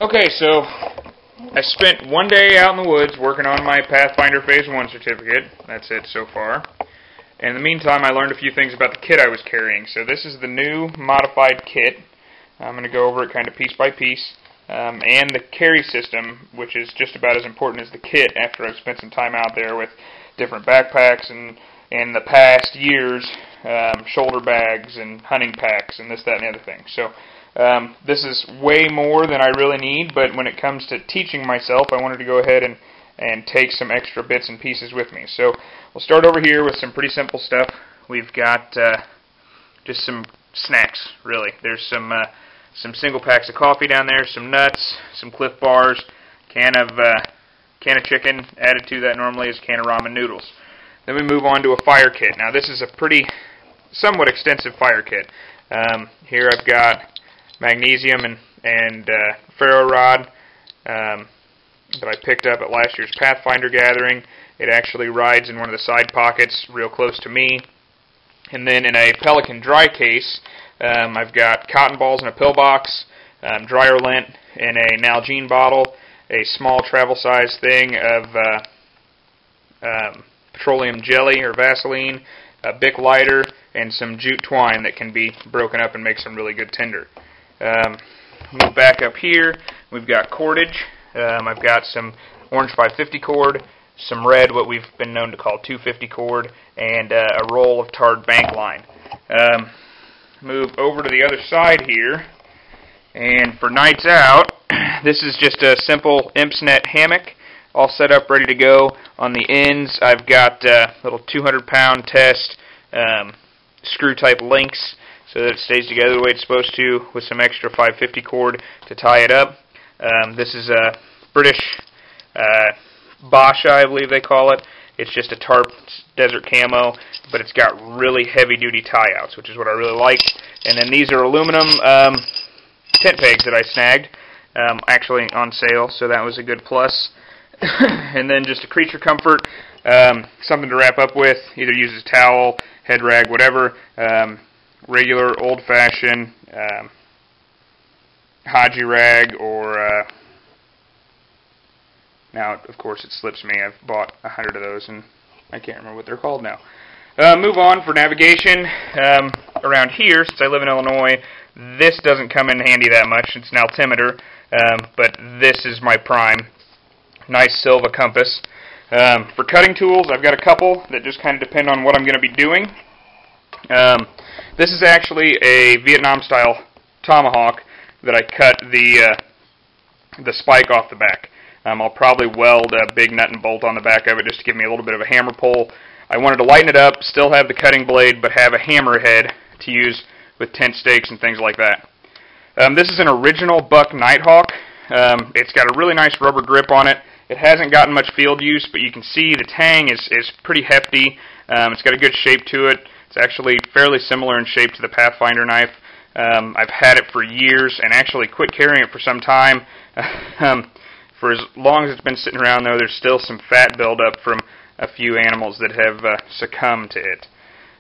Okay, so I spent one day out in the woods working on my Pathfinder Phase 1 certificate. That's it so far. In the meantime, I learned a few things about the kit I was carrying. So this is the new modified kit. I'm going to go over it kind of piece by piece. And the carry system, which is just about as important as the kit after I've spent some time out there with different backpacks and in the past years, shoulder bags and hunting packs and this, that, and the other thing. So this is way more than I really need, but when it comes to teaching myself, I wanted to go ahead and take some extra bits and pieces with me. So we'll start over here with some pretty simple stuff. We've got just some snacks, really. There's some single packs of coffee down there, some nuts, some Cliff Bars, can of chicken. Added to that normally is a can of ramen noodles. Then we move on to a fire kit. Now this is a somewhat extensive fire kit. Here I've got magnesium and ferro rod that I picked up at last year's Pathfinder gathering. It actually rides in one of the side pockets real close to me. And then in a Pelican dry case, I've got cotton balls in a pill box, dryer lint in an Nalgene bottle, a small travel size thing of petroleum jelly or Vaseline, a Bic lighter, and some jute twine that can be broken up and make some really good tinder. Move back up here, we've got cordage. I've got some orange 550 cord, some red, what we've been known to call 250 cord, and a roll of tarred bank line. Move over to the other side here, and for nights out, this is just a simple ImpsNet hammock, all set up, ready to go. On the ends, I've got little 200-pound test screw-type links so that it stays together the way it's supposed to, with some extra 550 cord to tie it up. This is a British Basha, I believe they call it. It's just a tarp desert camo, but it's got really heavy-duty tie-outs, which is what I really like. And then these are aluminum tent pegs that I snagged, actually on sale, so that was a good plus. And then just a creature comfort, something to wrap up with, either use a towel, head rag, whatever. Regular old-fashioned Haji rag, or now of course it slips me. I've bought 100 of those and I can't remember what they're called now. Move on for navigation. Around here, since I live in Illinois, this doesn't come in handy that much. It's an altimeter, but this is my prime. Nice Silva compass. For cutting tools, I've got a couple that just kind of depend on what I'm going to be doing. This is actually a Vietnam-style tomahawk that I cut the spike off the back. I'll probably weld a big nut and bolt on the back of it just to give me a little bit of a hammer pull. I wanted to lighten it up, still have the cutting blade, but have a hammer head to use with tent stakes and things like that. This is an original buck Nighthawk. It's got a really nice rubber grip on it. It hasn't gotten much field use, but you can see the tang is pretty hefty. It's got a good shape to it. It's actually fairly similar in shape to the Pathfinder knife. I've had it for years and actually quit carrying it for some time. For as long as it's been sitting around, though, there's still some fat buildup from a few animals that have succumbed to it.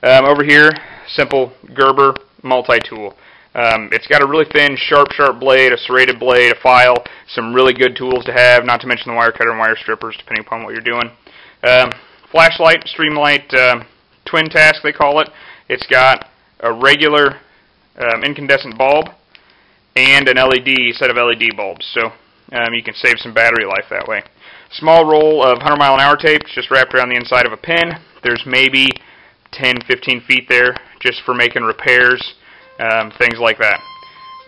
Over here, simple Gerber multi-tool. It's got a really thin, sharp blade, a serrated blade, a file, some really good tools to have, not to mention the wire cutter and wire strippers, depending upon what you're doing. Flashlight, Streamlight Twin Task, they call it. It's got a regular incandescent bulb and an set of LED bulbs, so you can save some battery life that way. Small roll of 100-mile-an-hour tape, just wrapped around the inside of a pin. There's maybe 10-15 feet there, just for making repairs, things like that.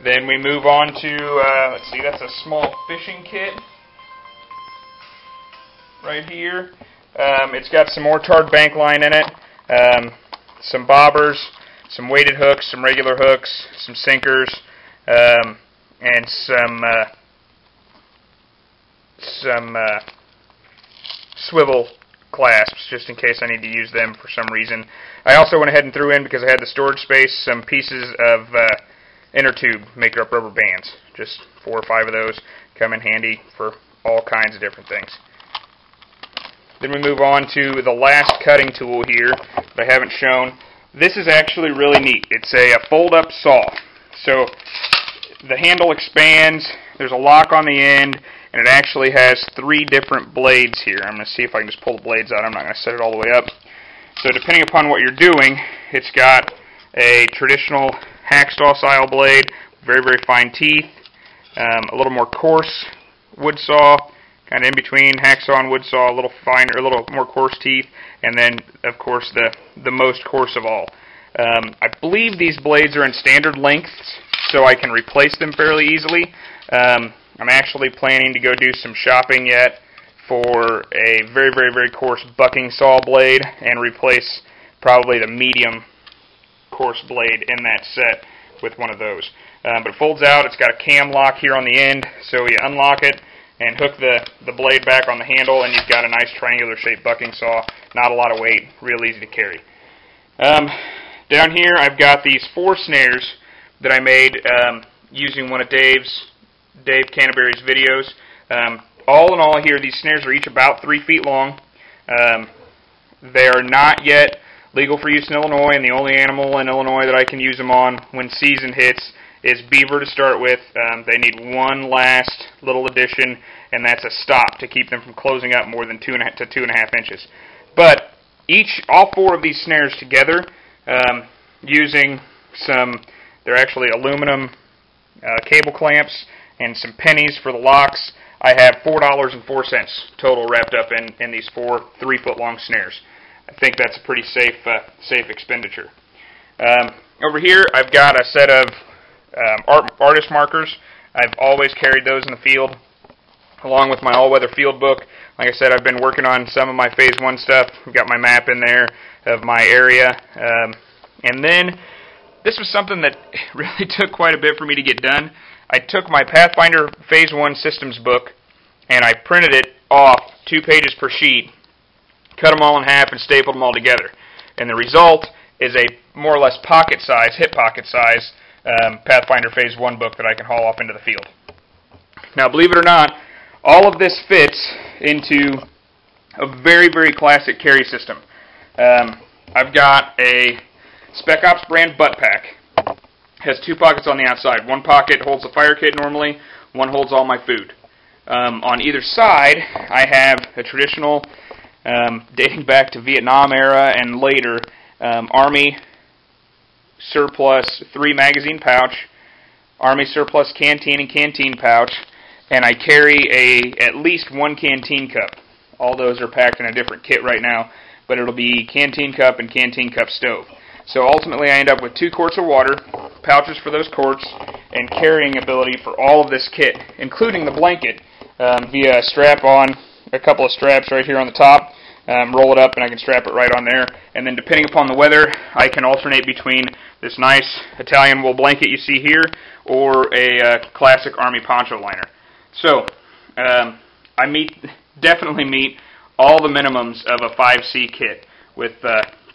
Then we move on to, let's see, that's a small fishing kit right here. It's got some more tarred bank line in it, some bobbers, some weighted hooks, some regular hooks, some sinkers, and some swivel clasps, just in case I need to use them for some reason. I also went ahead and threw in, because I had the storage space, some pieces of inner tube make-up rubber bands. Just 4 or 5 of those come in handy for all kinds of different things. Then we move on to the last cutting tool here that I haven't shown. This is actually really neat. It's a fold-up saw. So the handle expands there's a lock on the end, and it actually has 3 different blades here. I'm going to see if I can just pull the blades out. I'm not going to set it all the way up. So depending upon what you're doing, it's got a traditional hacksaw style blade, very, very fine teeth, a little more coarse wood saw, kind of in between hacksaw and wood saw, a little finer, a little more coarse teeth, and then, of course, the most coarse of all. I believe these blades are in standard lengths, so I can replace them fairly easily. I'm actually planning to go do some shopping yet for a very, very, very coarse bucking saw blade and replace probably the medium coarse blade in that set with one of those. But it folds out. It's got a cam lock here on the end, so you unlock it and hook the blade back on the handle, and you've got a nice triangular shaped bucking saw. Not a lot of weight, real easy to carry. Down here I've got these 4 snares that I made using one of Dave Canterbury's videos. All in all here, these snares are each about 3 feet long. They are not yet legal for use in Illinois, and the only animal in Illinois that I can use them on when season hits is beaver to start with. They need one last little addition, and that's a stop to keep them from closing up more than 2 to 2.5 inches. But all 4 of these snares together, using they're actually aluminum cable clamps and some pennies for the locks, I have $4.04 total wrapped up in these 4 3-foot-long snares. I think that's a pretty safe expenditure. Over here, I've got a set of artist markers. I've always carried those in the field, along with my all-weather field book. Like I said, I've been working on some of my Phase 1 stuff. I've got my map in there of my area. And then, this was something that really took quite a bit for me to get done. I took my Pathfinder Phase 1 systems book, and I printed it off 2 pages per sheet, cut them all in half, and stapled them all together. And the result is a more or less pocket size, hip pocket size, Pathfinder Phase 1 book that I can haul off into the field. Now, believe it or not, all of this fits into a very, very classic carry system. I've got a Spec Ops brand butt pack. Has 2 pockets on the outside. One pocket holds the fire kit normally, one holds all my food. On either side, I have a traditional, dating back to Vietnam era and later, Army surplus 3 magazine pouch, Army surplus canteen and canteen pouch, and I carry at least 1 canteen cup. All those are packed in a different kit right now, but it'll be canteen cup and canteen cup stove. So ultimately I end up with 2 quarts of water, pouches for those quarts, and carrying ability for all of this kit, including the blanket, via a strap on, a couple of straps right here on the top, roll it up and I can strap it right on there. And then depending upon the weather, I can alternate between this nice Italian wool blanket you see here or a classic Army poncho liner. So I definitely meet all the minimums of a 5C kit with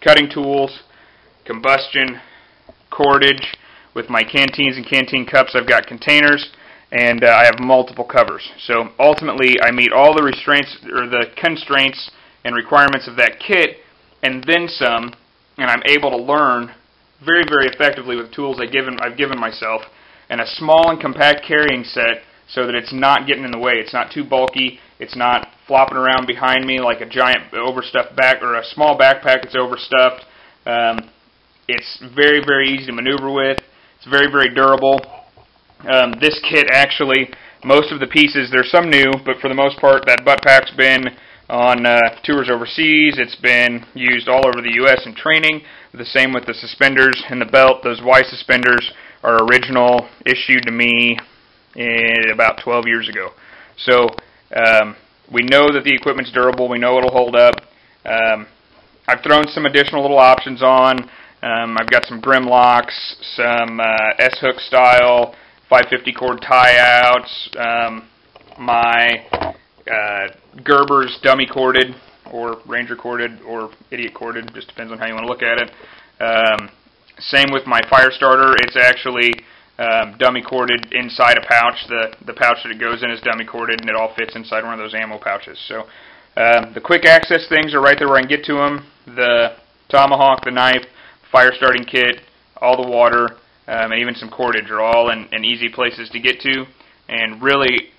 cutting tools, combustion, cordage. With my canteens and canteen cups, I've got containers, and I have multiple covers. So ultimately, I meet all the restraints or the constraints and requirements of that kit, and then some, and I'm able to learn very, very effectively with tools I've given myself, and a small and compact carrying set so that it's not getting in the way. It's not too bulky. It's not flopping around behind me like a giant overstuffed or a small backpack that's overstuffed. It's very, very easy to maneuver with. It's very, very durable. This kit actually, most of the pieces, there's some new, but for the most part, that butt pack's been on tours overseas. It's been used all over the U.S. in training. The same with the suspenders and the belt. Those Y suspenders are original, issued to me about 12 years ago. So we know that the equipment's durable. We know it'll hold up. I've thrown some additional little options on. I've got some Grim locks, some S-hook style 550 cord tie-outs, my Gerber's dummy corded, or Ranger corded, or idiot corded, just depends on how you want to look at it. Same with my fire starter. It's actually dummy corded inside a pouch. The pouch that it goes in is dummy corded, and it all fits inside one of those ammo pouches. So the quick access things are right there where I can get to them. The tomahawk, the knife, fire starting kit, all the water, and even some cordage are all in easy places to get to. and really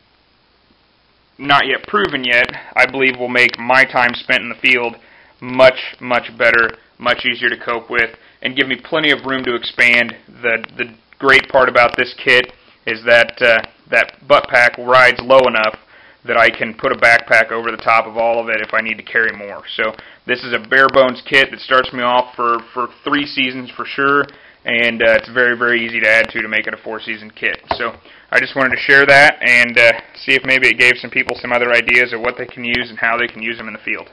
not yet proven yet, I believe will make my time spent in the field much, much better, much easier to cope with, and give me plenty of room to expand. The great part about this kit is that that butt pack rides low enough that I can put a backpack over the top of all of it if I need to carry more. So this is a bare bones kit that starts me off for 3 seasons for sure, and it's very, very easy to add to make it a 4-season kit. So I just wanted to share that and see if maybe it gave some people some other ideas of what they can use and how they can use them in the field.